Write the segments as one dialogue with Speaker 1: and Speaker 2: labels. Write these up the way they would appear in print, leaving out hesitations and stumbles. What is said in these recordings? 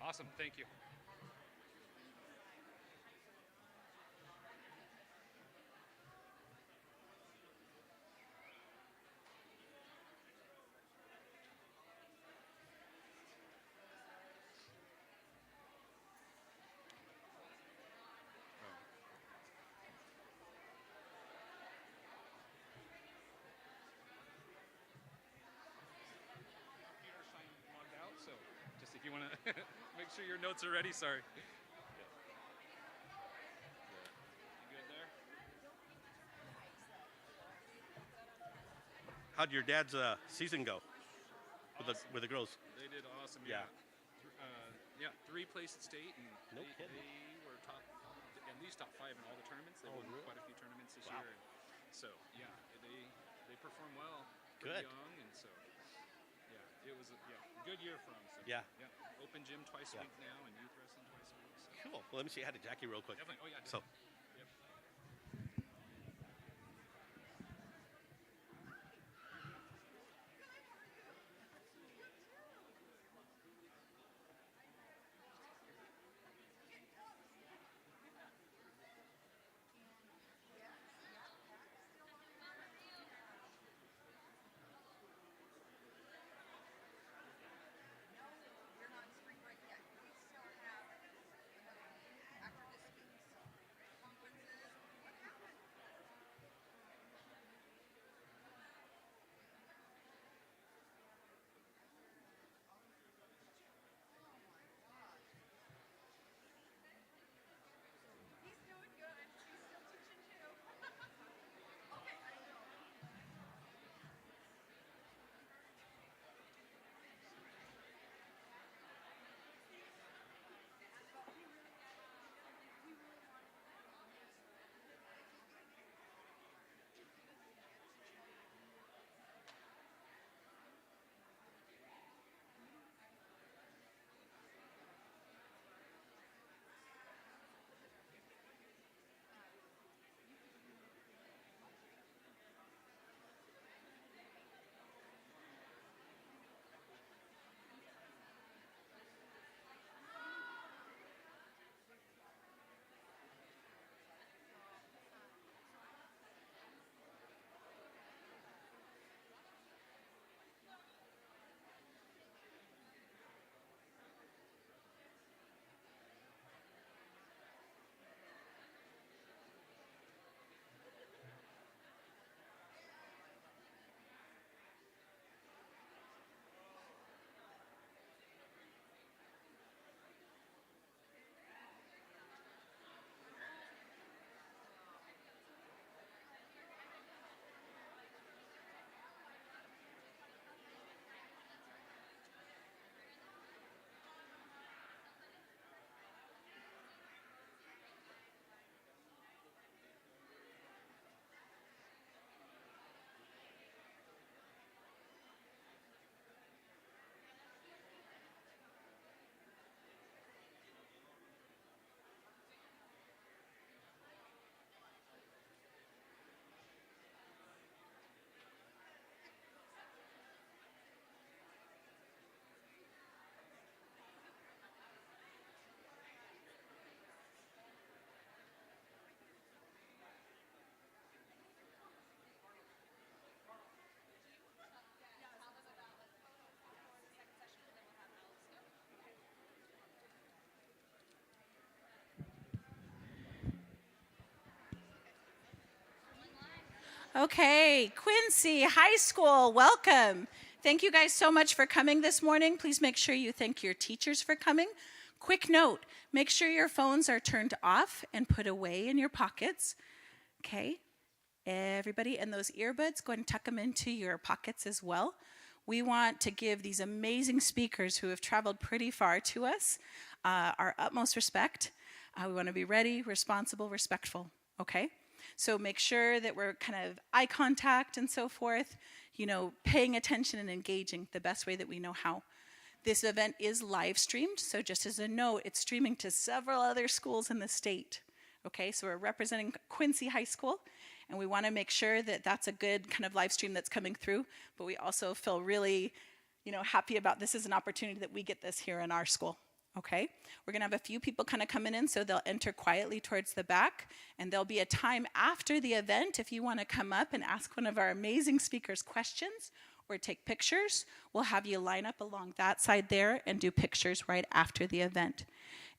Speaker 1: Awesome, thank you. So just if you want to make sure your notes are ready, sorry. Yeah. You good there?
Speaker 2: How'd your dad's season go with
Speaker 1: Awesome.
Speaker 2: with the girls?
Speaker 1: They did awesome.
Speaker 2: Yeah.
Speaker 1: Yeah, 3 placed at state, and
Speaker 2: No kidding.
Speaker 1: they were top, at least top 5 in all the tournaments. They won
Speaker 2: really?
Speaker 1: quite a few tournaments this
Speaker 2: Wow.
Speaker 1: year. And so they performed well.
Speaker 2: Good.
Speaker 1: Young, and so it was a good year for them. So,
Speaker 2: Yeah.
Speaker 1: Open gym twice a week now, and youth wrestling twice a week. So.
Speaker 2: Cool. Well, let me say hi to Jackie real quick.
Speaker 1: Definitely. Oh yeah.
Speaker 2: So.
Speaker 1: Definitely. Yep.
Speaker 3: Okay, Quincy High School, welcome. Thank you guys so much for coming this morning. Please make sure you thank your teachers for coming. Quick note, make sure your phones are turned off and put away in your pockets. Okay, everybody, and those earbuds, go ahead and tuck them into your pockets as well. We want to give these amazing speakers who have traveled pretty far to us our utmost respect. We want to be ready, responsible, respectful, okay? So make sure that we're kind of eye contact and so forth, you know, paying attention and engaging the best way that we know how. This event is live streamed, so just as a note, it's streaming to several other schools in the state. Okay, so we're representing Quincy High School, and we want to make sure that that's a good kind of live stream that's coming through, but we also feel really, you know, happy about this as an opportunity that we get this here in our school. Okay, we're gonna have a few people kind of coming in, so they'll enter quietly towards the back, and there'll be a time after the event if you wanna come up and ask one of our amazing speakers questions or take pictures. We'll have you line up along that side there and do pictures right after the event.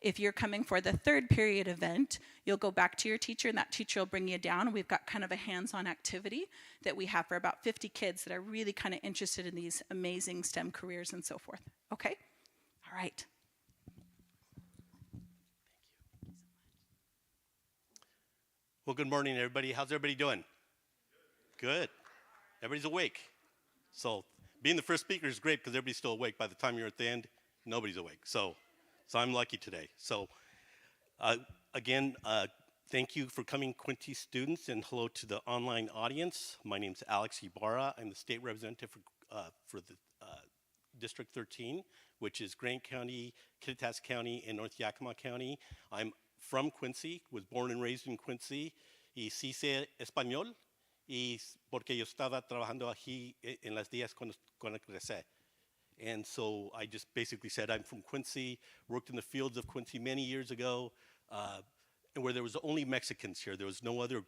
Speaker 3: If you're coming for the third period event, you'll go back to your teacher and that teacher will bring you down. We've got kind of a hands-on activity that we have for about 50 kids that are really kind of interested in these amazing STEM careers and so forth. Okay? All right.
Speaker 2: Well, good morning, everybody. How's everybody doing? Good. Everybody's awake. So being the first speaker is great because everybody's still awake. By the time you're at the end, nobody's awake. So I'm lucky today. So again, thank you for coming, Quincy students, and hello to the online audience. My name's Alex Ibarra. I'm the state representative for the District 13, which is Grant County, Kittitas County, and North Yakima County. I'm from Quincy, was born and raised in Quincy, y sí sé español, y porque yo estaba trabajando aquí en las días cuando crecí. And so I just basically said I'm from Quincy, worked in the fields of Quincy many years ago, and where there was only Mexicans here. There was no other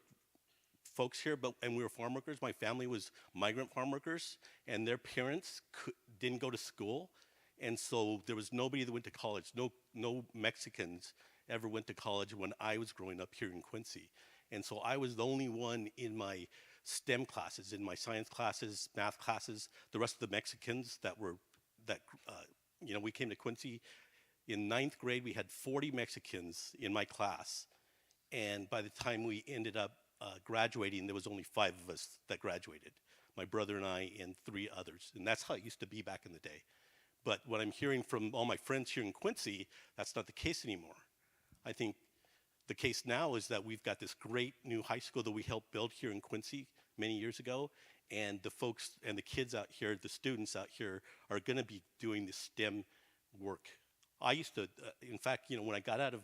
Speaker 2: folks here, and we were farm workers. My family was migrant farm workers, and their parents didn't go to school, and so there was nobody that went to college. No Mexicans ever went to college when I was growing up here in Quincy. And so I was the only one in my STEM classes, in my science classes, math classes. The rest of the Mexicans we came to Quincy in 9th grade. We had 40 Mexicans in my class, and by the time we ended up graduating, there was only 5 of us that graduated. My brother and I and 3 others, and that's how it used to be back in the day. But what I'm hearing from all my friends here in Quincy, that's not the case anymore. I think the case now is that we've got this great new high school that we helped build here in Quincy many years ago, and the folks and the kids out here, the students out here, are going to be doing the STEM work. I used to, in fact, when I got out of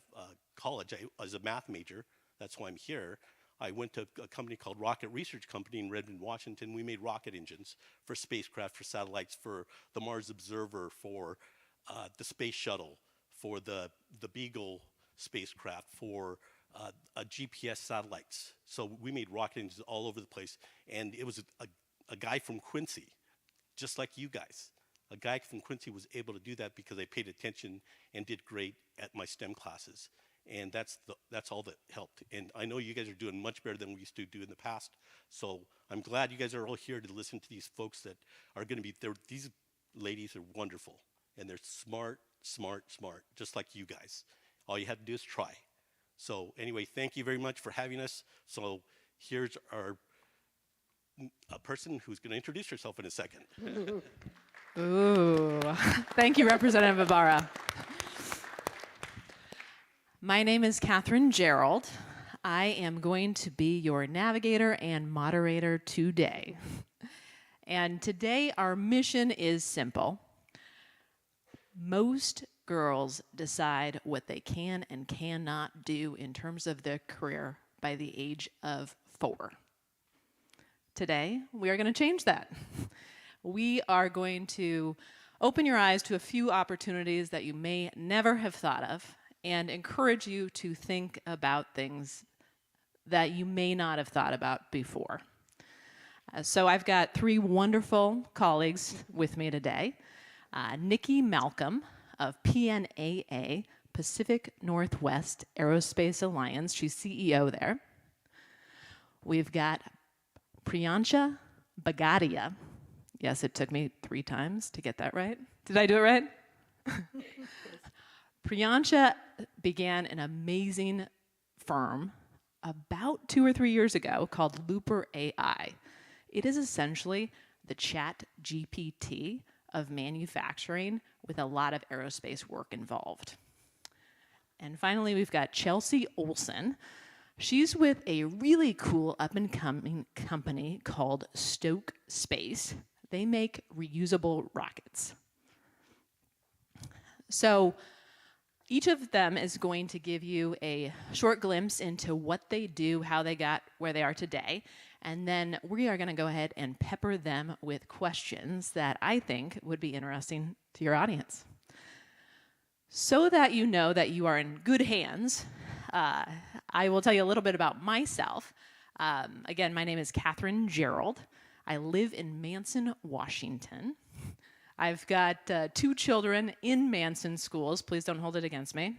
Speaker 2: college, I was a math major. That's why I'm here. I went to a company called Rocket Research Company in Redmond, Washington. We made rocket engines for spacecraft, for satellites, for the Mars Observer, for the space shuttle, for the Beagle spacecraft, for GPS satellites. So we made rocket engines all over the place. And it was a guy from Quincy, just like you guys. A guy from Quincy was able to do that because I paid attention and did great at my STEM classes. And that's all that helped. And I know you guys are doing much better than we used to do in the past. So I'm glad you guys are all here to listen to these folks that are going to be there. These ladies are wonderful. And they're smart, just like you guys. All you have to do is try. So anyway, thank you very much for having us. So here's a person who's going to introduce herself in a second.
Speaker 4: Ooh, thank you, Representative Ibarra. My name is Catherine Gerald. I am going to be your navigator and moderator today. And today our mission is simple. Most girls decide what they can and cannot do in terms of their career by the age of 4. Today, we are going to change that. We are going to open your eyes to a few opportunities that you may never have thought of and encourage you to think about things that you may not have thought about before. So I've got 3 wonderful colleagues with me today. Nikki Malcolm of PNAA, Pacific Northwest Aerospace Alliance. She's CEO there. We've got Priyansha Bagadia. Yes, it took me 3 times to get that right. Did I do it right? Priyansha began an amazing firm about 2 or 3 years ago called Looper AI. It is essentially the Chat GPT of manufacturing with a lot of aerospace work involved. And finally, we've got Chelsea Olson. She's with a really cool up-and-coming company called Stoke Space. They make reusable rockets. So each of them is going to give you a short glimpse into what they do, how they got where they are today, and then we are going to go ahead and pepper them with questions that I think would be interesting to your audience. So that you know that you are in good hands, I will tell you a little bit about myself. Again, my name is Catherine Gerald. I live in Manson, Washington. I've got 2 children in Manson schools. Please don't hold it against me.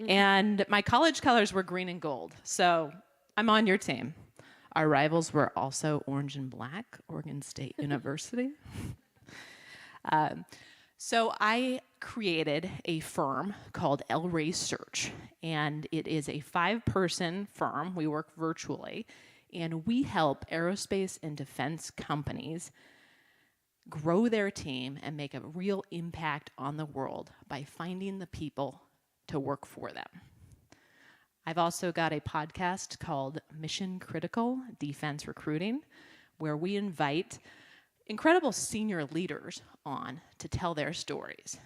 Speaker 4: And my college colors were green and gold, so I'm on your team. Our rivals were also orange and black, Oregon State University. So I created a firm called El Rey Search, and it is a 5-person firm. We work virtually, and we help aerospace and defense companies grow their team and make a real impact on the world by finding the people to work for them. I've also got a podcast called Mission Critical Defense Recruiting, where we invite incredible senior leaders on to tell their stories.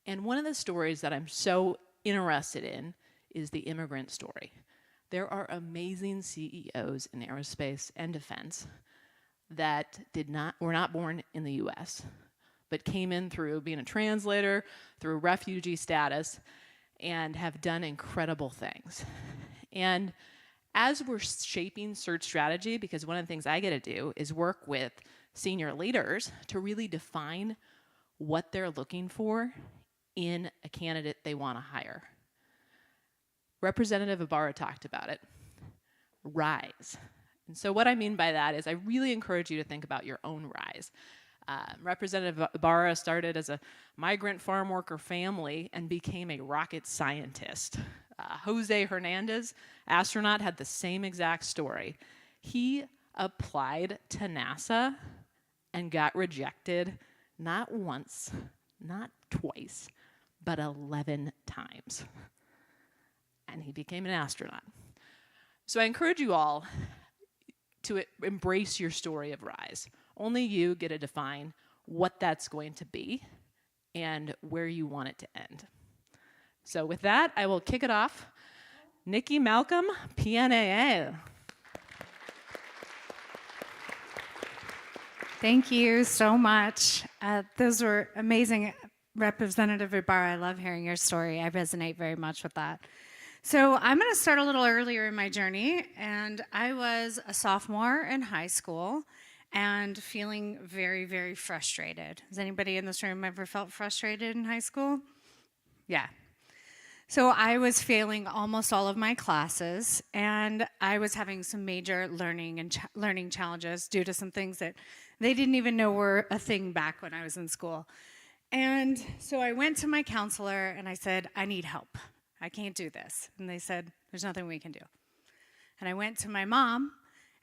Speaker 4: And one of the stories that I'm so interested in is the immigrant story. There are amazing CEOs in aerospace and defense that were not born in the US, but came in through being a translator, through refugee status, and have done incredible things. And as we're shaping search strategy, because one of the things I get to do is work with senior leaders to really define what they're looking for in a candidate they want to hire. Representative Ibarra talked about it. Rise. And so what I mean by that is I really encourage you to think about your own rise. Representative Ibarra started as a migrant farm worker family and became a rocket scientist. Jose Hernandez, astronaut, had the same exact story. He applied to NASA and got rejected not once, not twice, but 11 times. And he became an astronaut. So I encourage you all to embrace your story of rise. Only you get to define what that's going to be and where you want it to end. So with that, I will kick it off. Nikki Malcolm, PNAA.
Speaker 5: Thank you so much. Those were amazing. Representative Ibarra, I love hearing your story. I resonate very much with that. So I'm going to start a little earlier in my journey, and I was a sophomore in high school and feeling very, very frustrated. Has anybody in this room ever felt frustrated in high school? Yeah. So I was failing almost all of my classes, and I was having some major learning challenges due to some things that they didn't even know were a thing back when I was in school. And so I went to my counselor, and I said, I need help. I can't do this. And they said, there's nothing we can do. And I went to my mom,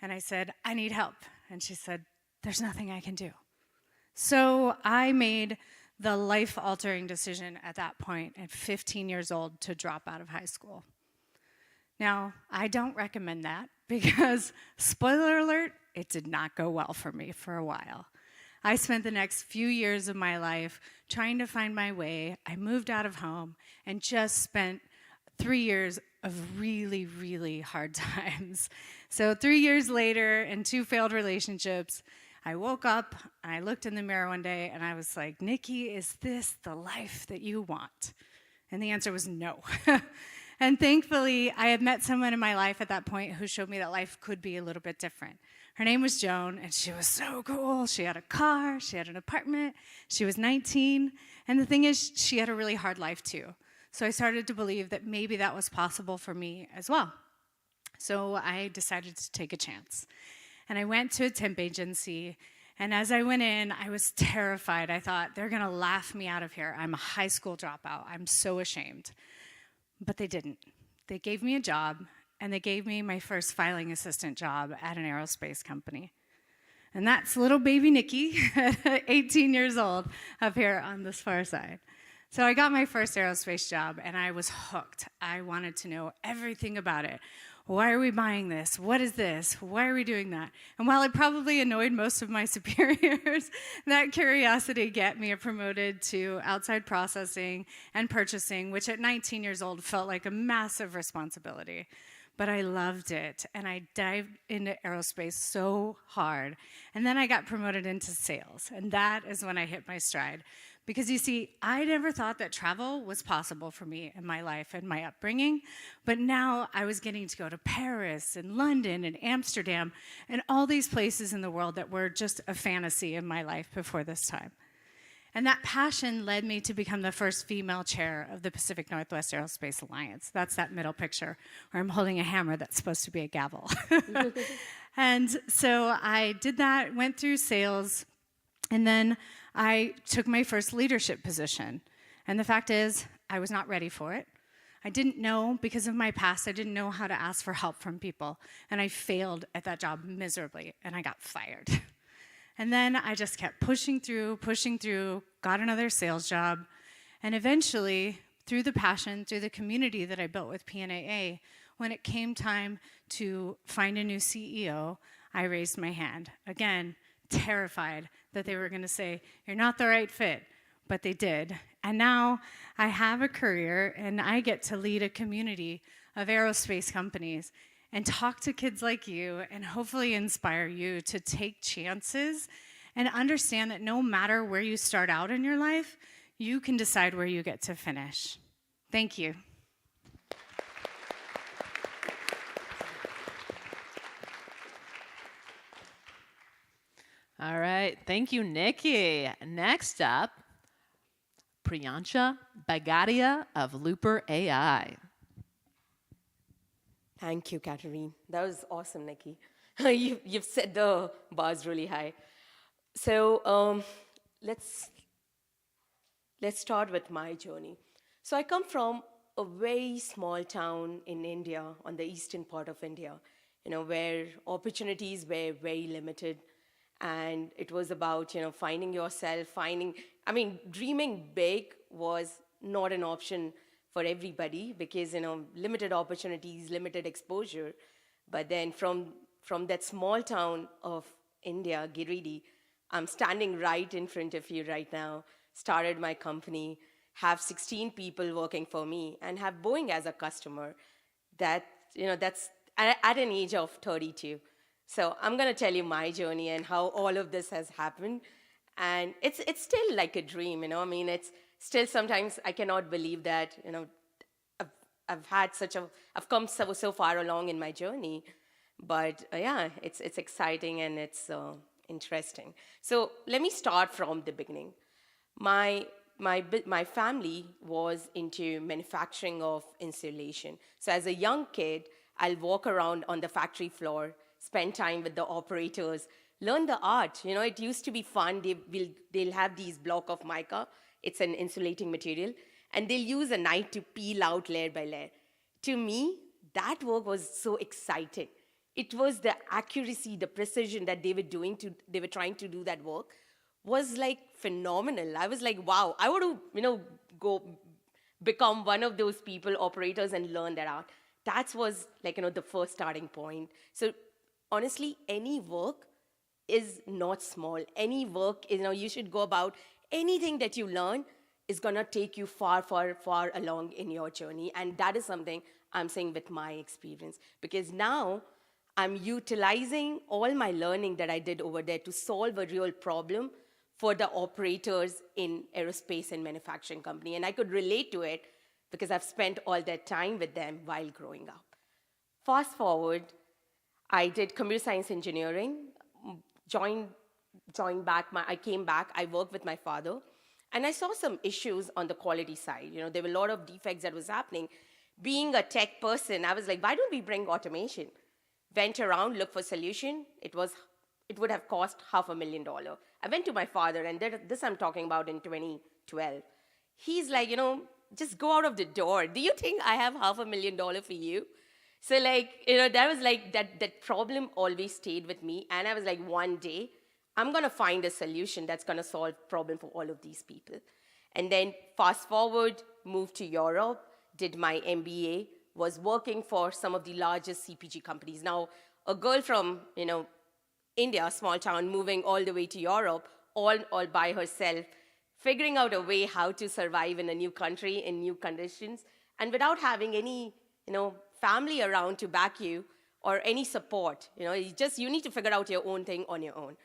Speaker 5: and I said, I need help. And she said, there's nothing I can do. So I made the life-altering decision at that point, at 15 years old, to drop out of high school. Now, I don't recommend that because, spoiler alert, it did not go well for me for a while. I spent the next few years of my life trying to find my way. I moved out of home and just spent 3 years of really, really hard times. So 3 years later and 2 failed relationships, I woke up and I looked in the mirror one day and I was like, Nikki, is this the life that you want? And the answer was no. And thankfully, I had met someone in my life at that point who showed me that life could be a little bit different. Her name was Joan, and she was so cool. She had a car, she had an apartment, she was 19, and the thing is, she had a really hard life too. So I started to believe that maybe that was possible for me as well. So I decided to take a chance. And I went to a temp agency, and as I went in, I was terrified. I thought, they're gonna laugh me out of here. I'm a high school dropout. I'm so ashamed. But they didn't. They gave me a job, and they gave me my first filing assistant job at an aerospace company. And that's little baby Nikki, 18 years old, up here on this far side. So I got my first aerospace job, and I was hooked. I wanted to know everything about it. Why are we buying this? What is this? Why are we doing that? And while it probably annoyed most of my superiors, that curiosity got me promoted to outside processing and purchasing, which at 19 years old felt like a massive responsibility. but I loved it. And I dived into aerospace so hard. And then I got promoted into sales. And that is when I hit my stride. Because you see, I never thought that travel was possible for me in my life and my upbringing. But now I was getting to go to Paris and London and Amsterdam and all these places in the world that were just a fantasy in my life before this time. And that passion led me to become the first female chair of the Pacific Northwest Aerospace Alliance. That's that middle picture where I'm holding a hammer that's supposed to be a gavel. And so I did that, went through sales, and then I took my first leadership position. And the fact is, I was not ready for it. I didn't know, because of my past, I didn't know how to ask for help from people. And I failed at that job miserably, and I got fired. And then I just kept pushing through, got another sales job, and eventually, through the passion, through the community that I built with PNAA, when it came time to find a new CEO, I raised my hand. Again, terrified that they were going to say, "You're not the right fit," but they did. And now I have a career, and I get to lead a community of aerospace companies and talk to kids like you and hopefully inspire you to take chances and understand that no matter where you start out in your life, you can decide where you get to finish. Thank you.
Speaker 4: All right, thank you, Nikki. Next up, Priyansha Bagadia of Looper AI.
Speaker 6: Thank you, Katarine. That was awesome, Nikki. You've set the bars really high. So let's start with my journey. So I come from a very small town in India, on the eastern part of India, where opportunities were very limited. And it was about, finding yourself, dreaming big was not an option for everybody because, limited opportunities, limited exposure. But then from that small town of India, Girirdi, I'm standing right in front of you right now, started my company, have 16 people working for me, and have Boeing as a customer. That's at an age of 32. So I'm going to tell you my journey and how all of this has happened. And it's still like a dream, it's still sometimes I cannot believe that, I've come so far along in my journey. But yeah, it's exciting and it's interesting. So let me start from the beginning. My family was into manufacturing of insulation. So as a young kid, I'll walk around on the factory floor, spend time with the operators, learn the art. It used to be fun. They'll have these block of mica. It's an insulating material. And they'll use a knife to peel out layer by layer. To me, that work was so exciting. It was the accuracy, the precision that they were trying to do that work was like phenomenal. I was like, wow, I want to, go become one of those people, operators, and learn that art. That was like, the first starting point. So honestly, any work is not small. Any work, you should go about anything that you learn is going to take you far, far, far along in your journey. And that is something I'm saying with my experience. Because now I'm utilizing all my learning that I did over there to solve a real problem for the operators in aerospace and manufacturing company. And I could relate to it because I've spent all that time with them while growing up. Fast forward, I did computer science engineering, I came back, I worked with my father, and I saw some issues on the quality side. There were a lot of defects that was happening. Being a tech person, I was like, why don't we bring automation? Went around, looked for solution. It would have cost $500,000. I went to my father, and this I'm talking about in 2012. He's like, just go out of the door. Do you think I have $500,000 for you? So that was like, that problem always stayed with me. And I was like, one day, I'm going to find a solution that's going to solve problem for all of these people. And then fast forward, moved to Europe, did my MBA, was working for some of the largest CPG companies. Now, a girl from, India, a small town, moving all the way to Europe, all by herself, figuring out a way how to survive in a new country, in new conditions, and without having any, family around to back you or any support. You need to figure out your own thing on your own.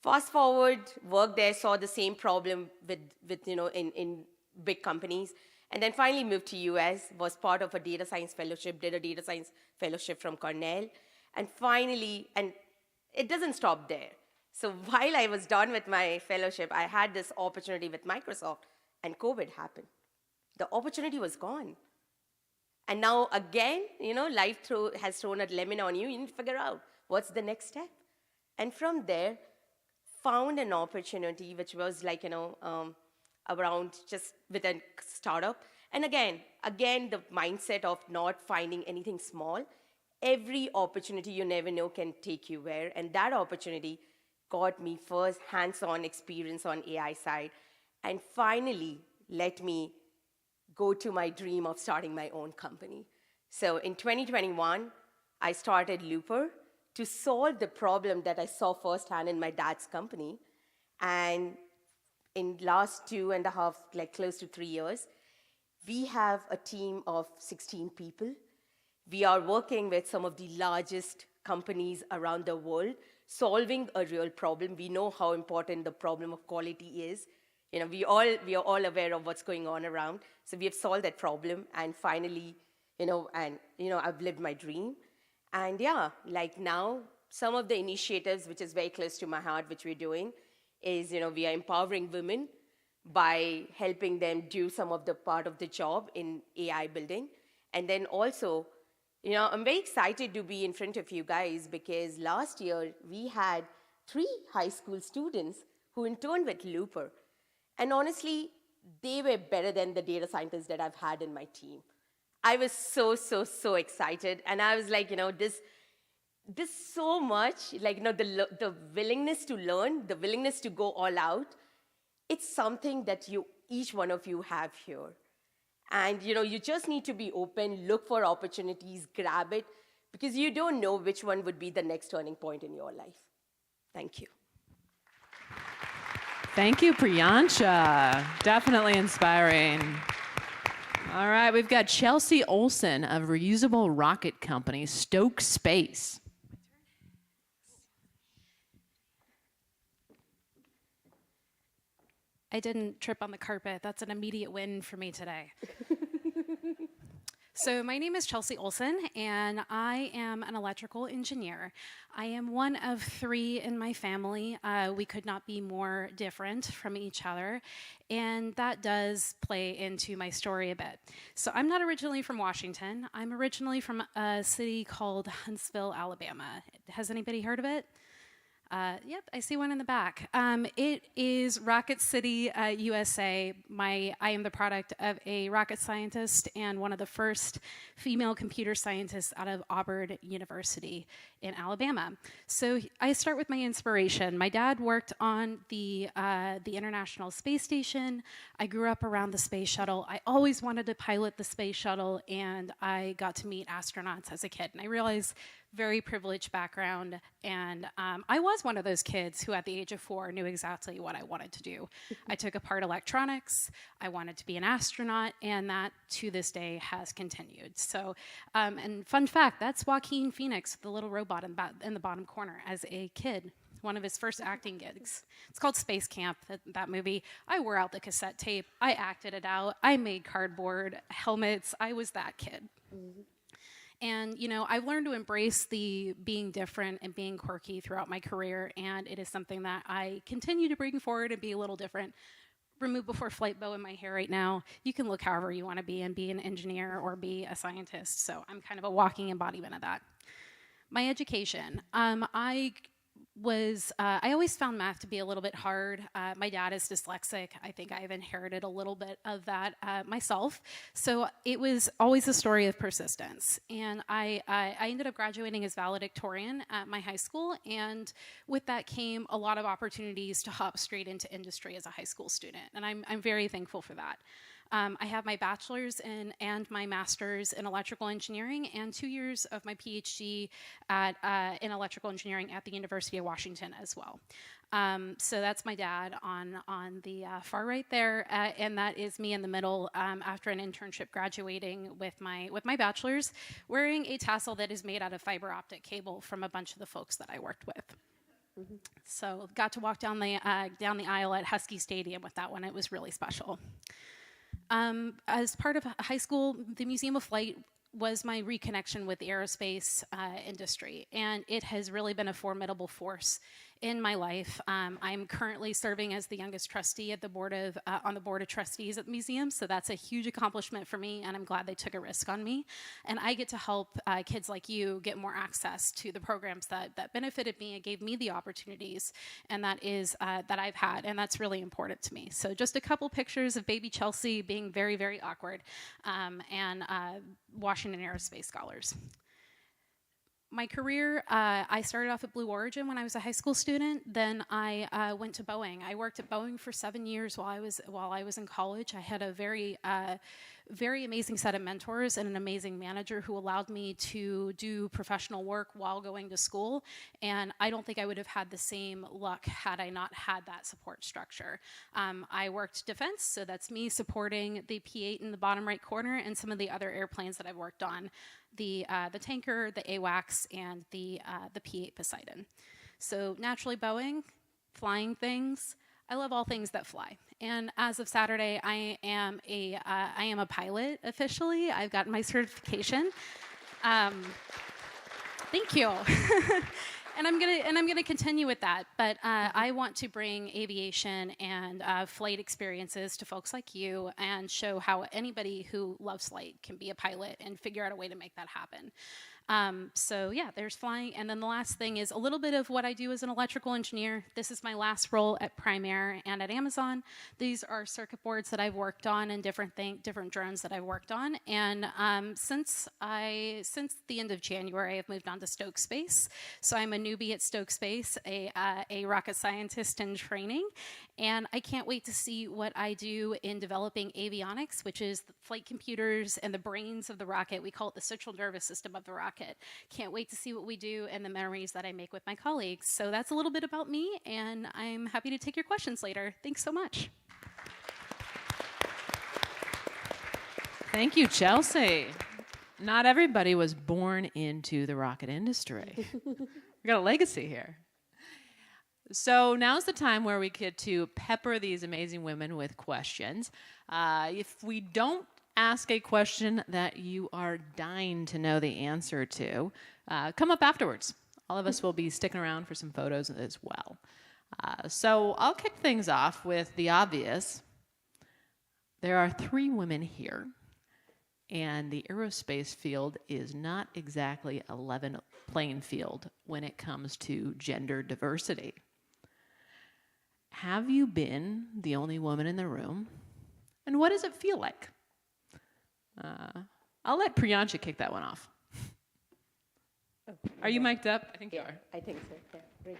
Speaker 6: Fast forward, worked there, saw the same problem in big companies, and then finally moved to US, was part of a data science fellowship, did a data science fellowship from Cornell, and finally, and it doesn't stop there. So while I was done with my fellowship, I had this opportunity with Microsoft, and COVID happened. The opportunity was gone. And now again, life has thrown a lemon on you. You need to figure out what's the next step. And from there, found an opportunity which was around just with a startup. And again, the mindset of not finding anything small. Every opportunity you never know can take you where. And that opportunity got me first hands-on experience on AI side, and finally let me go to my dream of starting my own company. So in 2021, I started Looper to solve the problem that I saw firsthand in my dad's company. And in last 2.5, close to 3 years, we have a team of 16 people. We are working with some of the largest companies around the world, solving a real problem. We know how important the problem of quality is. We are all aware of what's going on around. So we have solved that problem, and finally, I've lived my dream. And now, some of the initiatives, which is very close to my heart, which we're doing, is, we are empowering women by helping them do some of the part of the job in AI building. And then also, I'm very excited to be in front of you guys because last year we had 3 high school students who interned with Looper. And honestly, they were better than the data scientists that I've had in my team. I was so excited. And I was like, this so much, the willingness to learn, the willingness to go all out, it's something that each one of you have here. And you just need to be open, look for opportunities, grab it, because you don't know which one would be the next turning point in your life. Thank you.
Speaker 4: Thank you, Priyancha. Definitely inspiring. All right, we've got Chelsea Olson of reusable rocket company Stoke Space.
Speaker 7: I didn't trip on the carpet. That's an immediate win for me today. So my name is Chelsea Olson, and I am an electrical engineer. I am one of 3 in my family. We could not be more different from each other, and that does play into my story a bit. So I'm not originally from Washington. I'm originally from a city called Huntsville, Alabama. Has anybody heard of it? Yep, I see one in the back. It is Rocket City, USA. I am the product of a rocket scientist and one of the first female computer scientists out of Auburn University in Alabama. So I start with my inspiration. My dad worked on the International Space Station. I grew up around the space shuttle. I always wanted to pilot the space shuttle, and I got to meet astronauts as a kid. And I realized very privileged background, and I was one of those kids who at the age of 4 knew exactly what I wanted to do. I took apart electronics, I wanted to be an astronaut, and that to this day has continued. So, and fun fact, that's Joaquin Phoenix, the little robot in the bottom corner as a kid, one of his first acting gigs. It's called Space Camp, that movie. I wore out the cassette tape, I acted it out, I made cardboard helmets, I was that kid. Mm-hmm. And, I've learned to embrace the being different and being quirky throughout my career, and it is something that I continue to bring forward and be a little different. Remove before flight bow in my hair right now. You can look however you want to be and be an engineer or be a scientist, so I'm kind of a walking embodiment of that. My education. I always found math to be a little bit hard. My dad is dyslexic. I think I've inherited a little bit of that myself. So it was always a story of persistence. And I ended up graduating as valedictorian at my high school. And with that came a lot of opportunities to hop straight into industry as a high school student. And I'm very thankful for that. I have my bachelor's and my master's in electrical engineering and 2 years of my PhD in electrical engineering at the University of Washington as well. So that's my dad on the far right there, and that is me in the middle after an internship graduating with my bachelor's, wearing a tassel that is made out of fiber optic cable from a bunch of the folks that I worked with. Mm-hmm. So got to walk down the aisle at Husky Stadium with that one. It was really special. As part of high school, the Museum of Flight was my reconnection with the aerospace industry, and it has really been a formidable force in my life. I'm currently serving as the youngest trustee at the on the board of trustees at the museum, so that's a huge accomplishment for me, and I'm glad they took a risk on me. And I get to help kids like you get more access to the programs that benefited me and gave me the opportunities, and that I've had, and that's really important to me. So just a couple pictures of baby Chelsea being very, very awkward, and Washington Aerospace Scholars. My career, I started off at Blue Origin when I was a high school student. Then I went to Boeing. I worked at Boeing for 7 years while I was in college. I had a very amazing set of mentors and an amazing manager who allowed me to do professional work while going to school. And I don't think I would have had the same luck had I not had that support structure. I worked defense, so that's me supporting the P-8 in the bottom right corner and some of the other airplanes that I've worked on. The tanker, the AWACS, and the P-8 Poseidon. So naturally Boeing, flying things. I love all things that fly. And as of Saturday, I am a pilot officially. I've gotten my certification. Thank you. And I'm gonna continue with that, but I want to bring aviation and flight experiences to folks like you and show how anybody who loves flight can be a pilot and figure out a way to make that happen. So yeah, there's flying. And then the last thing is a little bit of what I do as an electrical engineer. This is my last role at Primaire and at Amazon. These are circuit boards that I've worked on and different drones that I've worked on. And since the end of January, I've moved on to Stoke Space. So I'm a newbie at Stoke Space, a rocket scientist in training. And I can't wait to see what I do in developing avionics, which is the flight computers and the brains of the rocket. We call it the central nervous system of the rocket. Can't wait to see what we do and the memories that I make with my colleagues. So that's a little bit about me, and I'm happy to take your questions later. Thanks so much.
Speaker 4: Thank you, Chelsea. Not everybody was born into the rocket industry. We got a legacy here. So now's the time where we get to pepper these amazing women with questions. If we don't ask a question that you are dying to know the answer to, come up afterwards. All of us will be sticking around for some photos as well. So I'll kick things off with the obvious. There are 3 women here, and the aerospace field is not exactly a level playing field when it comes to gender diversity. Have you been the only woman in the room? And what does it feel like? I'll let Priyanka kick that one off. Are you mic'd up? I think you are.
Speaker 6: I think so. Yeah, great.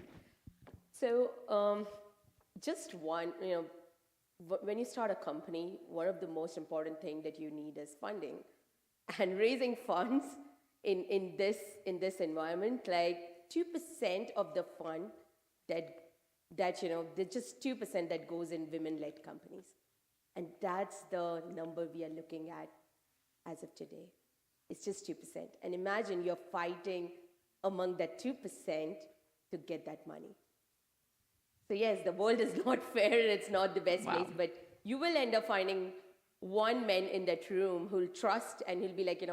Speaker 6: So, just one, when you start a company, one of the most important things that you need is funding. And raising funds in this environment, like 2% of the fund that there's just 2% that goes in women-led companies. And that's the number we are looking at as of today. It's just 2%. And imagine you're fighting among that 2% to get that money. So yes, the world is not fair, it's not the best place, but you will end up finding one man in that room who'll trust and he'll be like,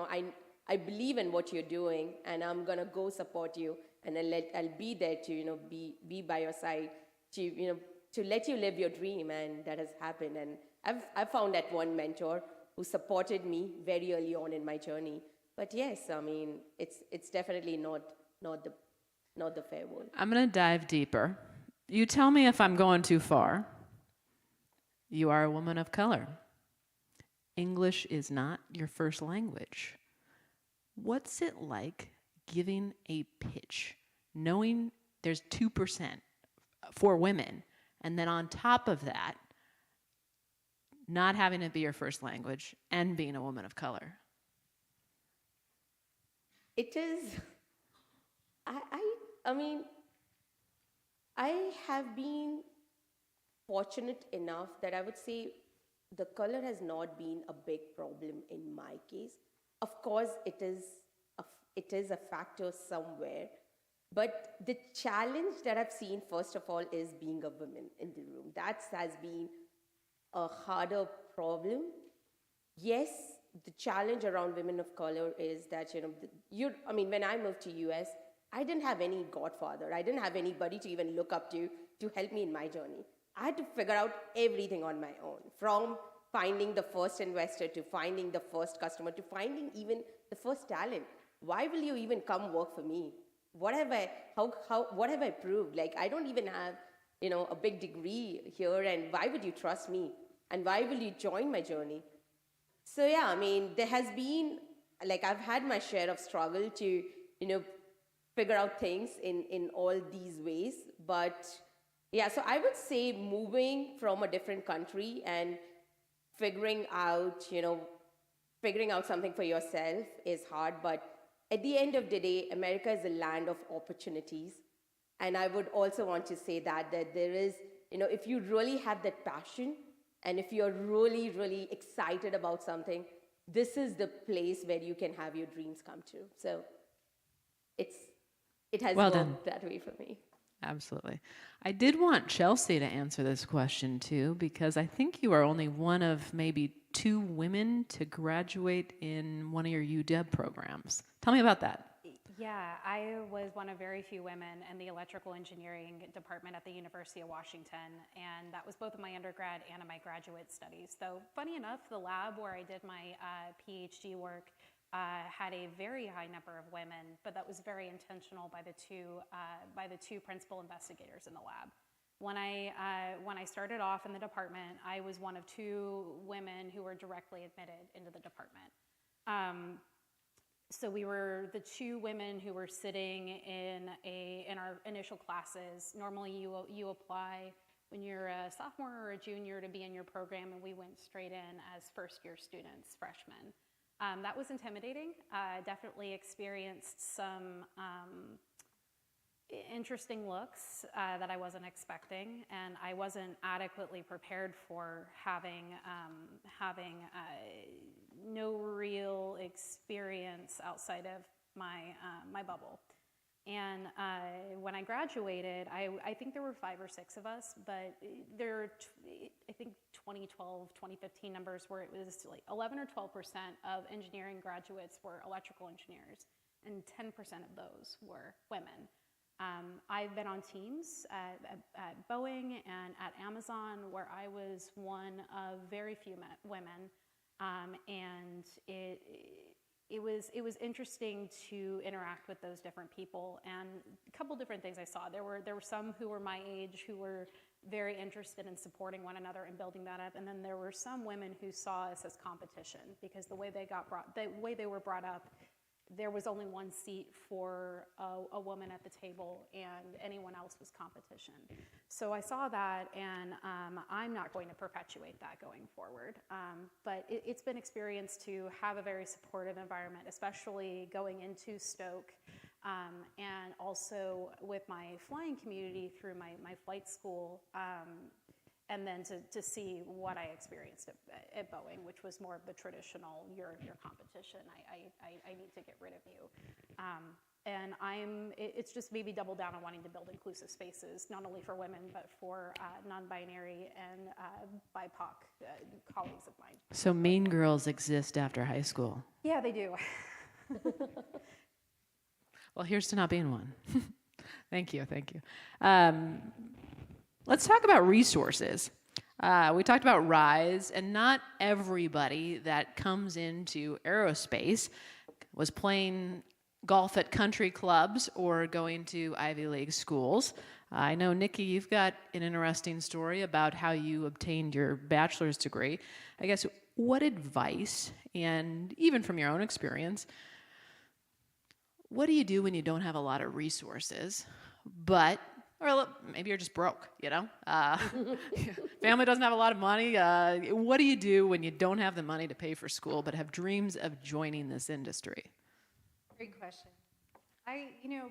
Speaker 6: I believe in what you're doing and I'm gonna go support you and I'll be there to, be by your side to let you live your dream, and that has happened. And I've found that one mentor who supported me very early on in my journey. But yes, I mean, it's definitely not the fair world.
Speaker 4: I'm going to dive deeper. You tell me if I'm going too far. You are a woman of color. English is not your first language. What's it like giving a pitch, knowing there's 2% for women, and then on top of that, not having it be your first language and being a woman of color?
Speaker 6: It is, I mean, I have been fortunate enough that I would say the color has not been a big problem in my case. Of course, it is a factor somewhere, but the challenge that I've seen, first of all, is being a woman in the room. That has been a harder problem. Yes, the challenge around women of color is that, when I moved to US, I didn't have any godfather. I didn't have anybody to even look up to help me in my journey. I had to figure out everything on my own, from finding the first investor to finding the first customer to finding even the first talent. Why will you even come work for me? What have I proved? Like, I don't even have, a big degree here, and why would you trust me? And why will you join my journey? So yeah, there has been, I've had my share of struggle to, figure out things in all these ways. But yeah, so I would say moving from a different country and figuring out something for yourself is hard. But at the end of the day, America is a land of opportunities. And I would also want to say that there is, if you really have that passion, and if you're really, really excited about something, this is the place where you can have your dreams come true. So it has worked that way for me.
Speaker 4: Absolutely. I did want Chelsea to answer this question too, because I think you are only one of maybe 2 women to graduate in one of your UW programs. Tell me about that.
Speaker 7: Yeah, I was one of very few women in the electrical engineering department at the University of Washington, and that was both in my undergrad and in my graduate studies. So funny enough, the lab where I did my PhD work had a very high number of women, but that was very intentional by the two principal investigators in the lab. When I started off in the department, I was one of 2 women who were directly admitted into the department. So we were the 2 women who were sitting in our initial classes. Normally you apply when you're a sophomore or a junior to be in your program, and we went straight in as first-year students, freshmen. That was intimidating. Definitely experienced some interesting looks that I wasn't expecting, and I wasn't adequately prepared for having no real experience outside of my bubble. And when I graduated, I think there were 5 or 6 of us, but I think 2012, 2015 numbers where it was like 11 or 12% of engineering graduates were electrical engineers, and 10% of those were women. I've been on teams at Boeing and at Amazon where I was one of very few women, and it was interesting to interact with those different people. And a couple different things I saw. There were some who were my age who were very interested in supporting one another and building that up, and then there were some women who saw us as competition because the way they were brought up, there was only one seat for a woman at the table, and anyone else was competition. So I saw that, and I'm not going to perpetuate that going forward. But it's been experience to have a very supportive environment, especially going into Stoke, and also with my flying community through my flight school. And then to see what I experienced at Boeing, which was more of the traditional, your competition, I need to get rid of you. And it's just maybe double down on wanting to build inclusive spaces, not only for women, but for non-binary and BIPOC colleagues of mine.
Speaker 4: So mean girls exist after high school?
Speaker 7: Yeah, they do.
Speaker 4: Well, here's to not being one. Thank you. Let's talk about resources. We talked about RISE, and not everybody that comes into aerospace was playing golf at country clubs or going to Ivy League schools. I know, Nikki, you've got an interesting story about how you obtained your bachelor's degree. I guess, what advice, and even from your own experience, what do you do when you don't have a lot of resources, but Or maybe you're just broke, you know? Family doesn't have a lot of money. What do you do when you don't have the money to pay for school but have dreams of joining this industry?
Speaker 5: Great question.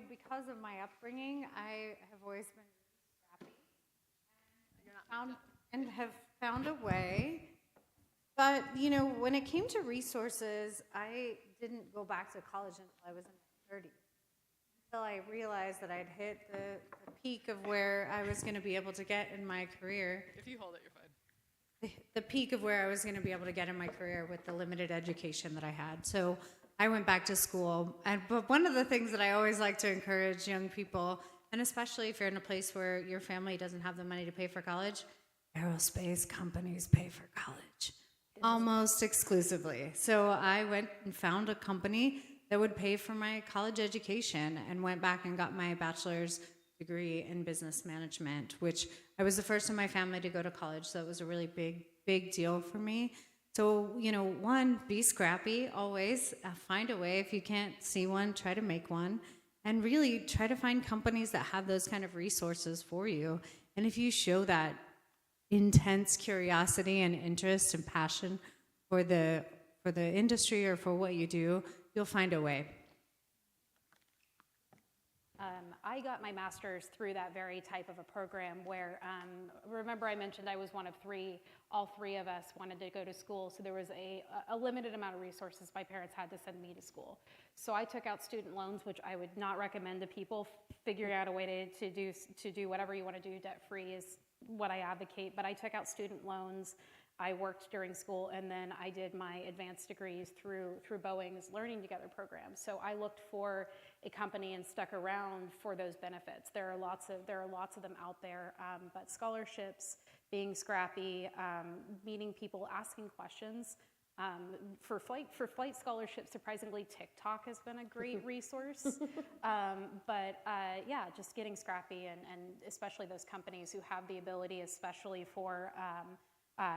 Speaker 5: Because of my upbringing, I have always been scrappy and have found a way. But, when it came to resources, I didn't go back to college until I was in my 30s. Until I realized that I'd hit the peak of where I was going to be able to get in my career.
Speaker 4: If you hold it, you're fine.
Speaker 5: The peak of where I was going to be able to get in my career with the limited education that I had. So I went back to school. But one of the things that I always like to encourage young people, and especially if you're in a place where your family doesn't have the money to pay for college, aerospace companies pay for college. Almost exclusively. So I went and found a company that would pay for my college education and went back and got my bachelor's degree in business management, which I was the first in my family to go to college, so it was a really big deal for me. So, one, be scrappy always. Find a way. If you can't see one, try to make one. And really try to find companies that have those kind of resources for you. And if you show that intense curiosity and interest and passion for the industry or for what you do, you'll find a way.
Speaker 7: I got my master's through that very type of a program where, remember I mentioned I was one of three, all three of us wanted to go to school, so there was a limited amount of resources my parents had to send me to school. So I took out student loans, which I would not recommend to people. Figuring out a way to do whatever you want to do debt-free is what I advocate, but I took out student loans. I worked during school, and then I did my advanced degrees through Boeing's Learning Together program. So I looked for a company and stuck around for those benefits. There are lots of them out there, but scholarships, being scrappy, meeting people, asking questions. For flight scholarships, surprisingly, TikTok has been a great resource. Yeah, just getting scrappy, and especially those companies who have the ability, especially for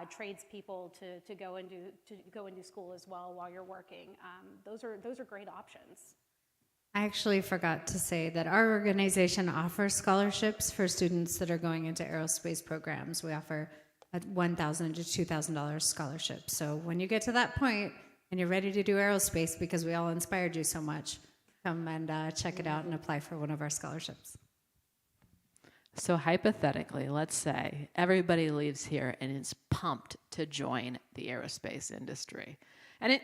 Speaker 7: tradespeople to go and do school as well while you're working. Those are great options.
Speaker 5: I actually forgot to say that our organization offers scholarships for students that are going into aerospace programs. We offer a $1,000 to $2,000 scholarship. So when you get to that point and you're ready to do aerospace because we all inspired you so much, come and check it out and apply for one of our scholarships.
Speaker 4: So hypothetically, let's say everybody leaves here and is pumped to join the aerospace industry. And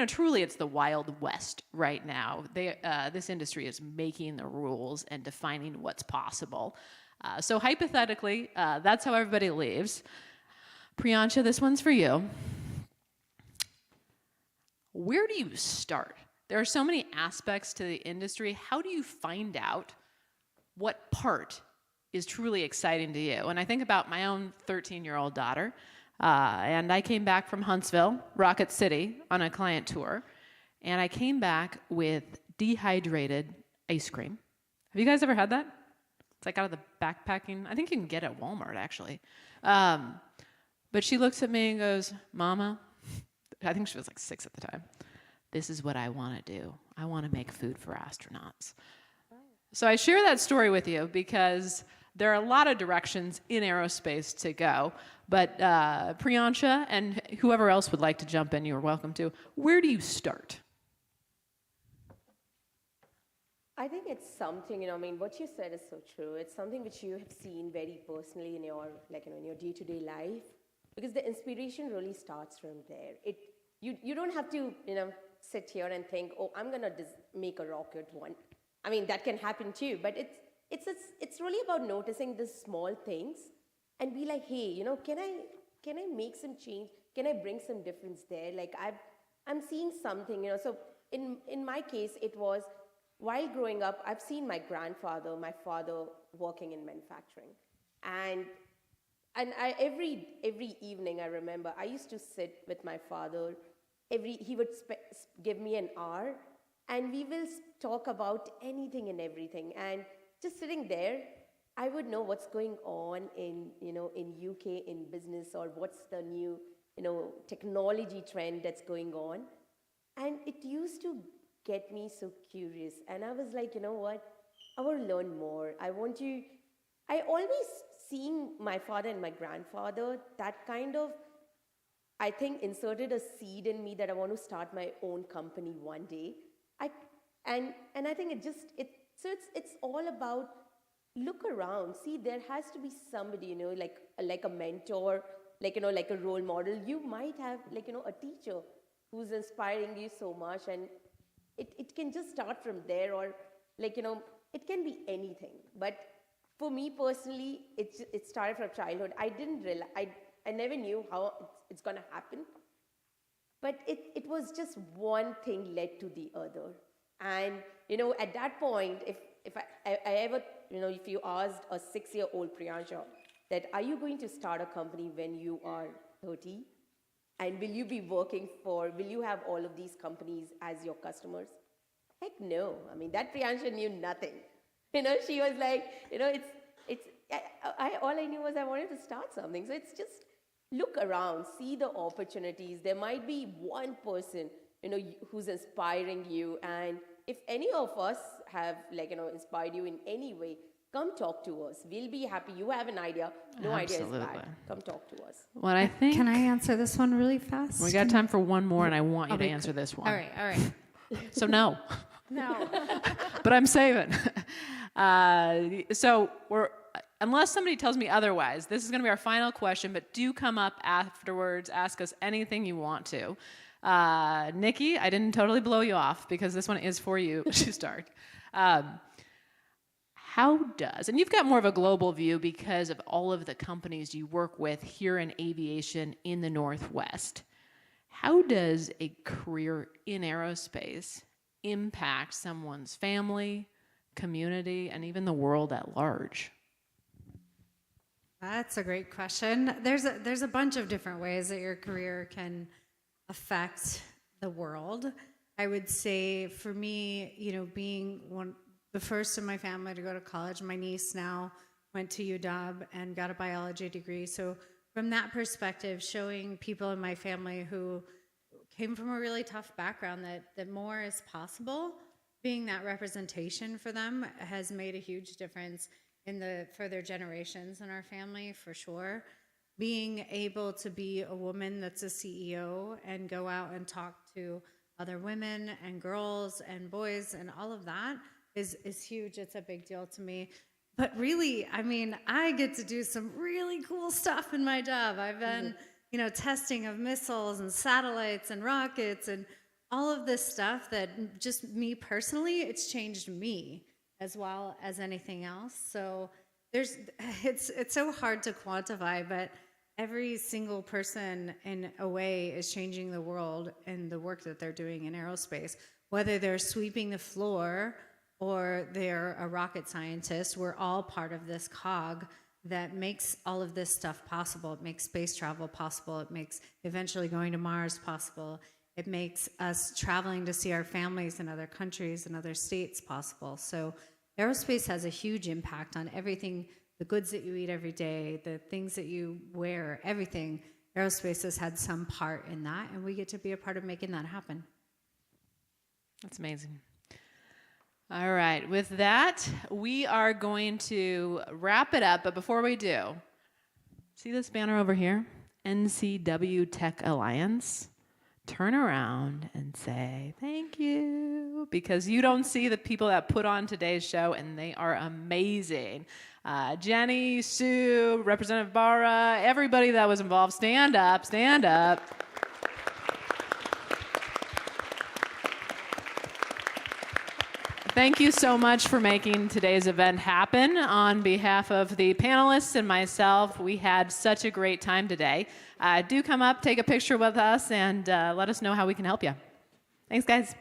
Speaker 4: truly it's the Wild West right now. This industry is making the rules and defining what's possible. So hypothetically, that's how everybody leaves. Priyansha, this one's for you. Where do you start? There are so many aspects to the industry. How do you find out what part is truly exciting to you? And I think about my own 13-year-old daughter, and I came back from Huntsville, Rocket City, on a client tour, and I came back with dehydrated ice cream. Have you guys ever had that? It's like out of the backpacking. I think you can get it at Walmart, actually. But she looks at me and goes, "Mama," I think she was like 6 at the time, "this is what I want to do. I want to make food for astronauts." So I share that story with you because there are a lot of directions in aerospace to go. But Priyansha and whoever else would like to jump in, you're welcome to. Where do you start?
Speaker 6: I think it's something, what you said is so true. It's something which you have seen very personally in your day-to-day life, because the inspiration really starts from there. You don't have to, sit here and think, oh, I'm gonna make a rocket one. I mean, that can happen too, but it's really about noticing the small things and be like, hey, can I make some change? Can I bring some difference there? Like I'm seeing something, So in my case, it was, while growing up, I've seen my grandfather, my father working in manufacturing. And every evening, I remember, I used to sit with my father. He would give me an hour, and we will talk about anything and everything. And just sitting there, I would know what's going on in UK in business, or what's the new, technology trend that's going on. And it used to get me so curious. And I was like, you know what? I want to learn more. I want to I always seeing my father and my grandfather, that kind of, I think, inserted a seed in me that I want to start my own company one day. And I think it's all about look around. See, there has to be somebody, like a mentor, like a role model. You might have, a teacher who's inspiring you so much, and it can just start from there, or it can be anything. But for me personally, it started from childhood. I didn't realize, I never knew how it's gonna happen. But it was just one thing led to the other. And, at that point, if I ever, if you asked a 6-year-old Priyansha that, are you going to start a company when you are 30? And will you have all of these companies as your customers? Heck no. I mean, that Priyansha knew nothing. She was like, all I knew was I wanted to start something. So it's just look around, see the opportunities. There might be one person, who's inspiring you. And if any of us have, inspired you in any way, come talk to us. We'll be happy. You have an idea. No idea is bad. Come talk to us.
Speaker 4: What I think.
Speaker 5: Can I answer this one really fast?
Speaker 4: We got time for one more, and I want you to answer this one.
Speaker 5: All right.
Speaker 4: So no.
Speaker 5: No.
Speaker 4: But I'm saving. So unless somebody tells me otherwise, this is going to be our final question, but do come up afterwards. Ask us anything you want to. Nikki, I didn't totally blow you off because this one is for you to start. How does, and you've got more of a global view because of all of the companies you work with here in aviation in the Northwest, how does a career in aerospace impact someone's family, community, and even the world at large?
Speaker 5: That's a great question. There's a bunch of different ways that your career can affect the world. I would say for me, being the first in my family to go to college, my niece now went to UW and got a biology degree. So from that perspective, showing people in my family who came from a really tough background that more is possible, being that representation for them has made a huge difference for their generations in our family, for sure. Being able to be a woman that's a CEO and go out and talk to other women and girls and boys and all of that is huge. It's a big deal to me. But really, I mean, I get to do some really cool stuff in my job. I've been, testing of missiles and satellites and rockets and all of this stuff that just me personally, it's changed me as well as anything else. So it's so hard to quantify, but every single person in a way is changing the world and the work that they're doing in aerospace. Whether they're sweeping the floor or they're a rocket scientist, we're all part of this cog that makes all of this stuff possible. It makes space travel possible. It makes eventually going to Mars possible. It makes us traveling to see our families in other countries and other states possible. So aerospace has a huge impact on everything, the goods that you eat every day, the things that you wear, everything. Aerospace has had some part in that, and we get to be a part of making that happen.
Speaker 4: That's amazing. All right, with that, we are going to wrap it up, but before we do, see this banner over here? NCW Tech Alliance. Turn around and say thank you, because you don't see the people that put on today's show, and they are amazing. Jenny, Sue, Representative Barra, everybody that was involved, stand up, stand up. Thank you so much for making today's event happen. On behalf of the panelists and myself, we had such a great time today. Do come up, take a picture with us, and let us know how we can help you. Thanks, guys.